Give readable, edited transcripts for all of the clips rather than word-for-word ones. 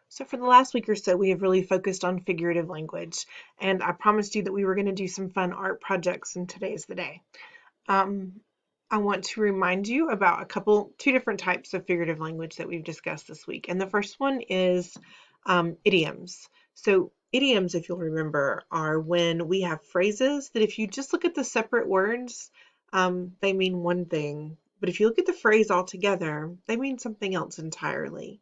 So for the last week or so, we have really focused on figurative language, and I promised you that we were going to do some fun art projects, and today's the day. Um, I want to remind you about two different types of figurative language that we've discussed this week. And the first one is idioms. So idioms, if you'll remember, are when we have phrases that if you just look at the separate words, they mean one thing. But if you look at the phrase altogether, they mean something else entirely.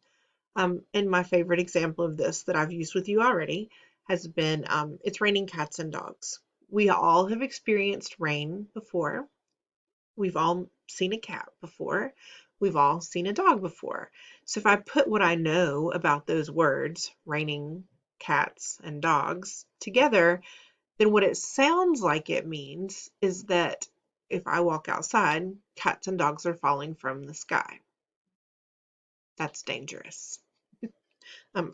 And my favorite example of this that I've used with you already has been it's raining cats and dogs. We all have experienced rain before. We've all seen a cat before. We've all seen a dog before. So if I put what I know about those words, raining cats and dogs, together, then what it sounds like it means is that if I walk outside, cats and dogs are falling from the sky. That's dangerous.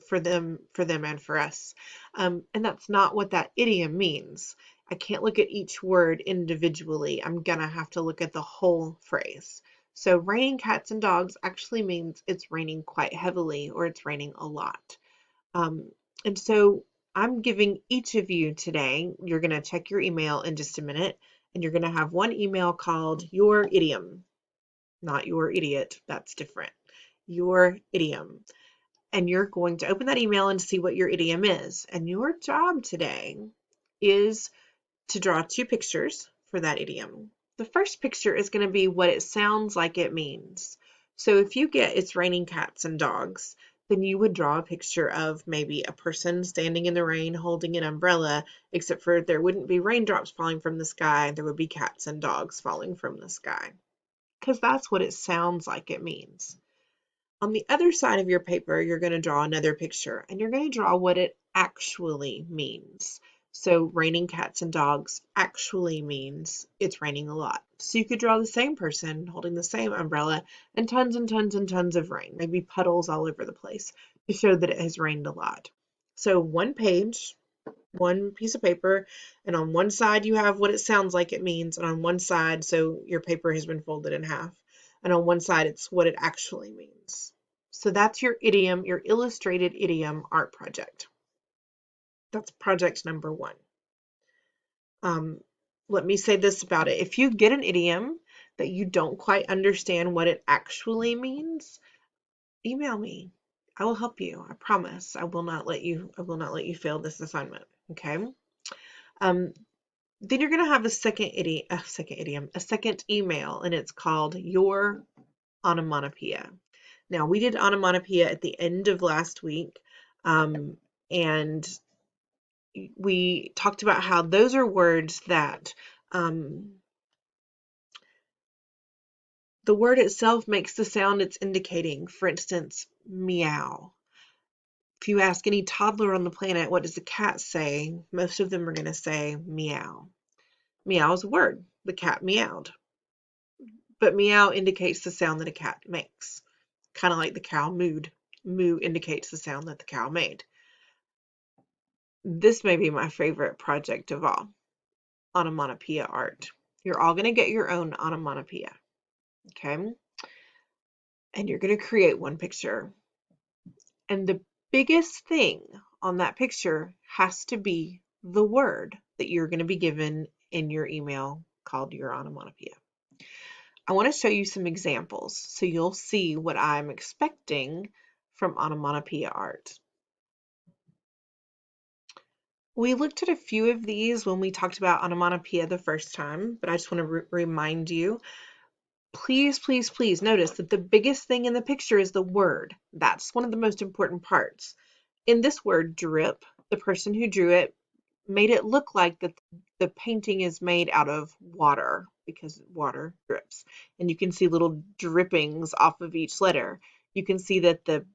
For them and for us. And that's not what that idiom means. I can't look at each word individually. I'm gonna have to look at the whole phrase. So raining cats and dogs actually means it's raining quite heavily or it's raining a lot. And so I'm giving each of you today, you're gonna check your email in just a minute, and you're gonna have one email called your idiom, not your idiot. That's different. Your idiom. And you're going to open that email and see what your idiom is. And your job today is to draw two pictures for that idiom. The first picture is going to be what it sounds like it means. So if you get it's raining cats and dogs, then you would draw a picture of maybe a person standing in the rain holding an umbrella, except for there wouldn't be raindrops falling from the sky, there would be cats and dogs falling from the sky. Because that's what it sounds like it means. On the other side of your paper, you're going to draw another picture, and you're going to draw what it actually means. So raining cats and dogs actually means it's raining a lot. So you could draw the same person holding the same umbrella and tons and tons and tons of rain, maybe puddles all over the place, to show that it has rained a lot. So one page, one piece of paper, and on one side you have what it sounds like it means, and on one side, so your paper has been folded in half, and on one side it's what it actually means. So that's your idiom, your illustrated idiom art project. That's project number one. Let me say this about it. If you get an idiom that you don't quite understand what it actually means, email me. I will help you. I promise. I will not let you fail this assignment. Okay. Um, then you're going to have a second email, and it's called your onomatopoeia. Now, we did onomatopoeia at the end of last week, and we talked about how those are words that the word itself makes the sound it's indicating. For instance, meow. If you ask any toddler on the planet, what does the cat say? Most of them are going to say meow. Meow is a word. The cat meowed. But meow indicates the sound that a cat makes, kind of like the cow mooed. Moo indicates the sound that the cow made. This may be my favorite project of all, onomatopoeia art. You're all going to get your own onomatopoeia, okay? And you're going to create one picture. And the biggest thing on that picture has to be the word that you're going to be given in your email called your onomatopoeia. I want to show you some examples so you'll see what I'm expecting from onomatopoeia art. We looked at a few of these when we talked about onomatopoeia the first time, but I just want to remind you, please, please, please notice that the biggest thing in the picture is the word. That's one of the most important parts. In this word, drip, the person who drew it made it look like that the painting is made out of water because water drips. And you can see little drippings off of each letter. You can see that the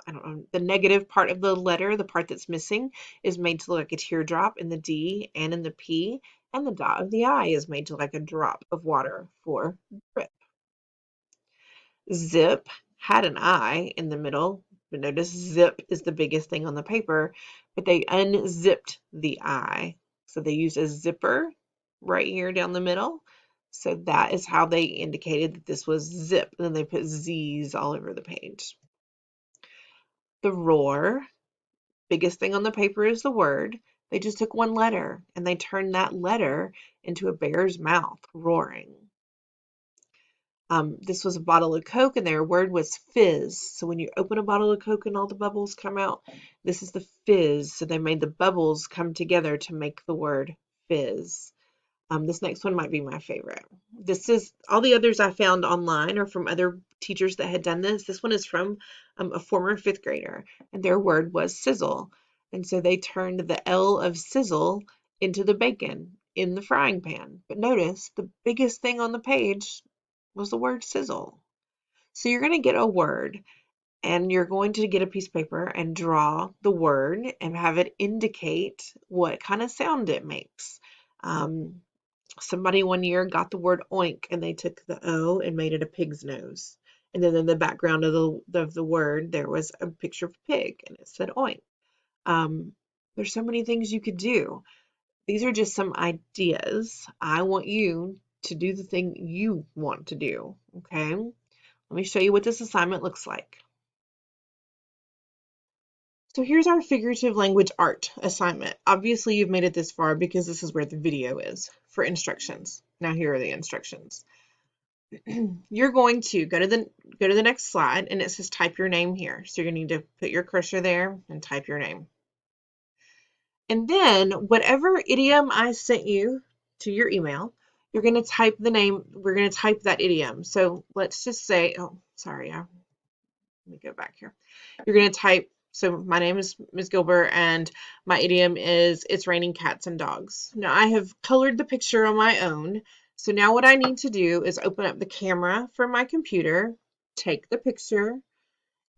I don't know, the negative part of the letter, the part that's missing, is made to look like a teardrop in the D and in the P, and the dot of the I is made to look like a drop of water for drip. Zip had an I in the middle, but notice zip is the biggest thing on the paper, but they unzipped the I. So they used a zipper right here down the middle. So that is how they indicated that this was zip. And then they put Z's all over the page. the roar. Biggest thing on the paper is the word. They just took one letter and they turned that letter into a bear's mouth, roaring. This was a bottle of Coke and their word was fizz. So when you open a bottle of Coke and all the bubbles come out, this is the fizz. So they made the bubbles come together to make the word fizz. This next one might be my favorite. This is all the others I found online or from other teachers that had done this. This one is from a former fifth grader, and their word was sizzle. And so they turned the L of sizzle into the bacon in the frying pan. But notice the biggest thing on the page was the word sizzle. So you're going to get a word and you're going to get a piece of paper and draw the word and have it indicate what kind of sound it makes. Somebody one year got the word oink and they took the O and made it a pig's nose. And then in the background of the word, there was a picture of a pig and it said oink. There's so many things you could do. These are just some ideas. I want you to do the thing you want to do. Okay. Let me show you what this assignment looks like. So here's our figurative language art assignment. Obviously, you've made it this far because this is where the video is for instructions. Now here are the instructions. You're going to go to the next slide and it says type your name here. So you're going to need to put your cursor there and type your name. And then whatever idiom I sent you to your email, you're going to type the name. We're going to type that idiom. So let's just say, oh, sorry, let me go back here. You're going to type, so my name is Ms. Gilbert and my idiom is it's raining cats and dogs. Now I have colored the picture on my own. So now what I need to do is open up the camera from my computer, take the picture,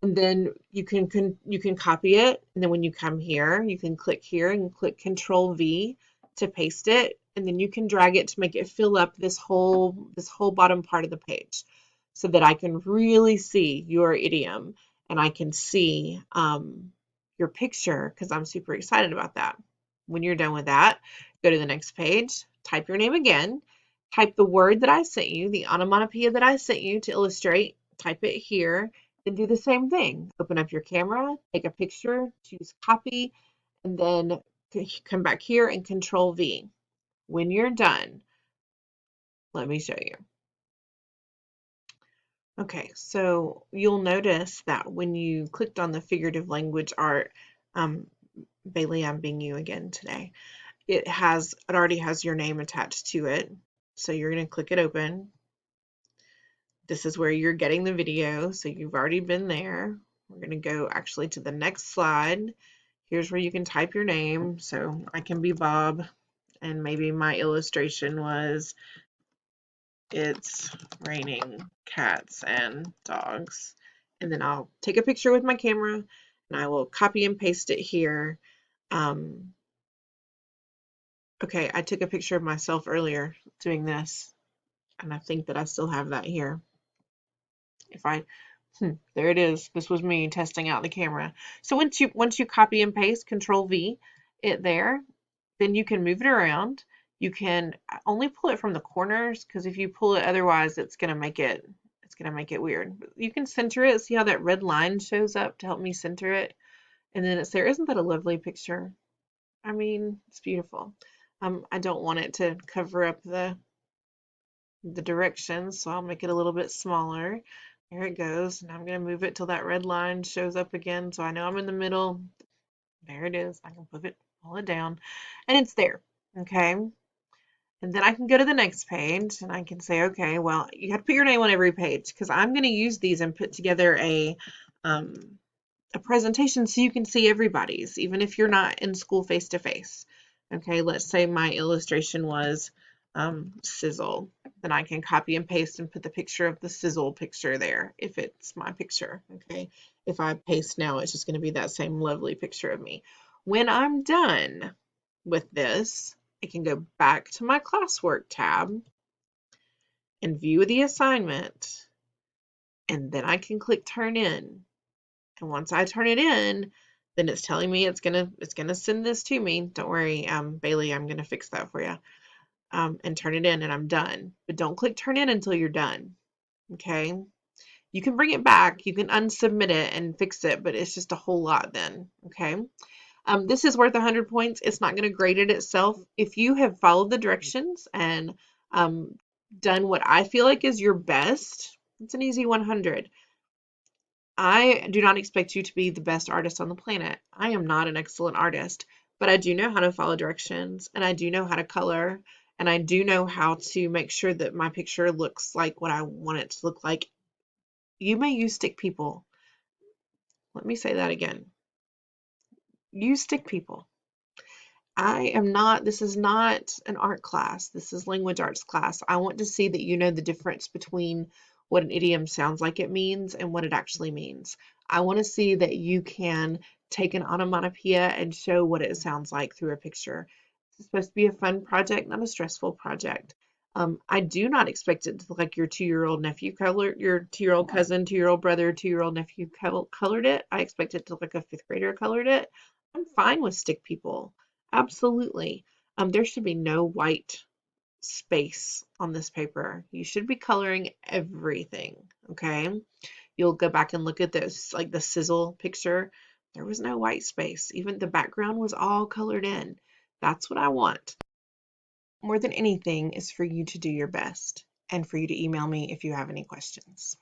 and then you can copy it. And then when you come here, you can click here and click Control V to paste it. And then you can drag it to make it fill up this whole bottom part of the page so that I can really see your idiom and I can see your picture because I'm super excited about that. When you're done with that, go to the next page, type your name again, type the word that I sent you, the onomatopoeia that I sent you to illustrate, type it here, then do the same thing. Open up your camera, take a picture, choose copy, and then come back here and Control V. When you're done, let me show you. Okay, so you'll notice that when you clicked on the figurative language art, Bailey, I'm being you again today. It already has your name attached to it. So you're going to click it open. This is where you're getting the video. So you've already been there. We're going to go actually to the next slide. Here's where you can type your name. So I can be Bob. And maybe my illustration was it's raining cats and dogs. And then I'll take a picture with my camera and I will copy and paste it here. Okay, I took a picture of myself earlier doing this, and I think that I still have that here. There it is. This was me testing out the camera. So once you copy and paste, Control V, it there, then you can move it around. You can only pull it from the corners because if you pull it otherwise, it's gonna make it weird. You can center it. See how that red line shows up to help me center it, and then it's there. Isn't that a lovely picture? I mean, it's beautiful. I don't want it to cover up the directions, so I'll make it a little bit smaller. There it goes. And I'm going to move it till that red line shows up again, so I know I'm in the middle. There it is. I can pull it down, and it's there. Okay. And then I can go to the next page, and I can say, okay, well, you have to put your name on every page because I'm going to use these and put together a presentation so you can see everybody's, even if you're not in school face to face. Okay, let's say my illustration was sizzle. Then I can copy and paste and put the picture of the sizzle picture there if it's my picture. Okay, if I paste now, it's just going to be that same lovely picture of me. When I'm done with this, I can go back to my classwork tab and view the assignment, and then I can click turn in. And once I turn it in, then it's telling me it's gonna send this to me. Don't worry, Bailey, I'm gonna fix that for you. And turn it in and I'm done. But don't click turn in until you're done. Okay. You can bring it back, you can unsubmit it and fix it, but it's just a whole lot then, okay? This is worth 100 points. It's not going to grade it itself. If you have followed the directions and um, done what I feel like is your best, it's an easy 100. I do not expect you to be the best artist on the planet. I am not an excellent artist, but I do know how to follow directions, and I do know how to color, and I do know how to make sure that my picture looks like what I want it to look like. You may use stick people. Let me say that again. Use stick people. This is not an art class. This is language arts class. I want to see that you know the difference between what an idiom sounds like it means and what it actually means. I want to see that you can take an onomatopoeia and show what it sounds like through a picture. It's supposed to be a fun project, not a stressful project. I do not expect it to look like your 2-year-old nephew colored, your 2-year-old cousin, 2-year-old brother, 2-year-old nephew colored it. I expect it to look like a 5th grader colored it. I'm fine with stick people. Absolutely. There should be no white space on this paper. You should be coloring everything, okay? You'll go back and look at this, like the sizzle picture. There was no white space. Even the background was all colored in. That's what I want. More than anything is for you to do your best and for you to email me if you have any questions.